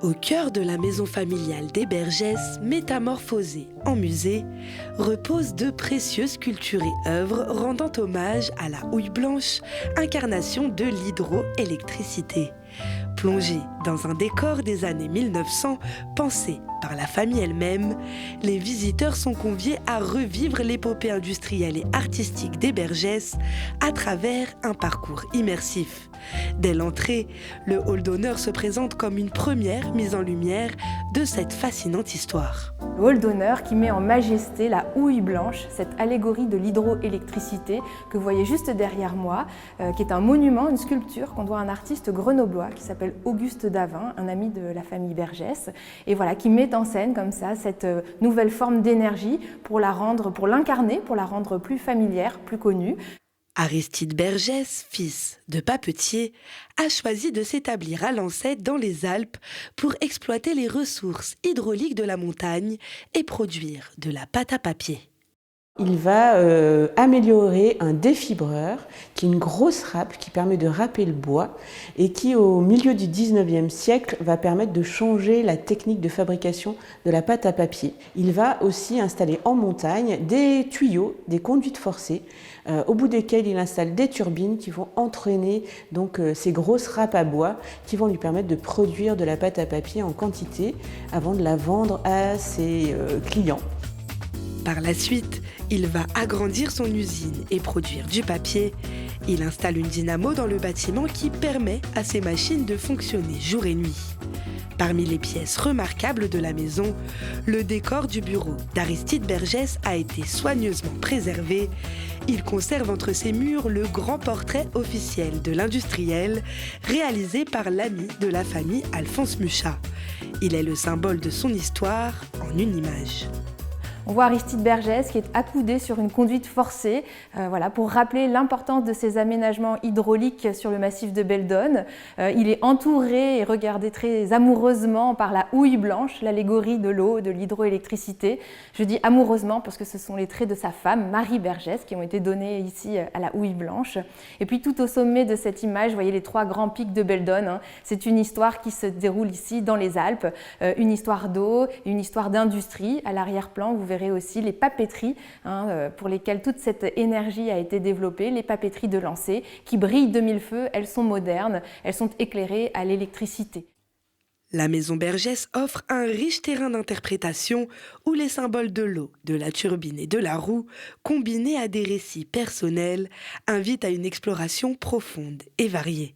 Au cœur de la maison familiale des Bergès, métamorphosée en musée, reposent de précieuses sculptures et œuvres rendant hommage à la houille blanche, incarnation de l'hydroélectricité. Plongés dans un décor des années 1900, pensé par la famille elle-même, les visiteurs sont conviés à revivre l'épopée industrielle et artistique des Bergès à travers un parcours immersif. Dès l'entrée, le hall d'honneur se présente comme une première mise en lumière de cette fascinante histoire. Le hall d'honneur qui met en majesté la houille blanche, cette allégorie de l'hydroélectricité que vous voyez juste derrière moi, qui est un monument, une sculpture qu'on doit à un artiste grenoblois qui s'appelle Auguste Davin, un ami de la famille Bergès, et voilà, qui met en scène comme ça cette nouvelle forme d'énergie pour l'incarner, pour la rendre plus familière, plus connue. Aristide Bergès, fils de papetier, a choisi de s'établir à Lancette dans les Alpes pour exploiter les ressources hydrauliques de la montagne et produire de la pâte à papier. Il va améliorer un défibreur, qui est une grosse râpe qui permet de râper le bois et qui, au milieu du 19e siècle, va permettre de changer la technique de fabrication de la pâte à papier. Il va aussi installer en montagne des tuyaux, des conduites forcées, au bout desquelles il installe des turbines qui vont entraîner donc, ces grosses râpes à bois qui vont lui permettre de produire de la pâte à papier en quantité avant de la vendre à ses clients. Par la suite, il va agrandir son usine et produire du papier. Il installe une dynamo dans le bâtiment qui permet à ses machines de fonctionner jour et nuit. Parmi les pièces remarquables de la maison, le décor du bureau d'Aristide Bergès a été soigneusement préservé. Il conserve entre ses murs le grand portrait officiel de l'industriel, réalisé par l'ami de la famille Alphonse Muchat. Il est le symbole de son histoire en une image. On voit Aristide Bergès qui est accoudé sur une conduite forcée, pour rappeler l'importance de ces aménagements hydrauliques sur le massif de Beldonne. Il est entouré et regardé très amoureusement par la houille blanche, l'allégorie de l'eau, de l'hydroélectricité. Je dis amoureusement parce que ce sont les traits de sa femme, Marie Bergès, qui ont été donnés ici à la houille blanche. Et puis tout au sommet de cette image, vous voyez les 3 grands pics de Beldonne. C'est une histoire qui se déroule ici dans les Alpes, une histoire d'eau, une histoire d'industrie. À l'arrière-plan, vous verrez aussi les papeteries pour lesquelles toute cette énergie a été développée, les papeteries de Lancé qui brillent de mille feux, elles sont modernes, elles sont éclairées à l'électricité. La maison Bergès offre un riche terrain d'interprétation où les symboles de l'eau, de la turbine et de la roue, combinés à des récits personnels, invitent à une exploration profonde et variée.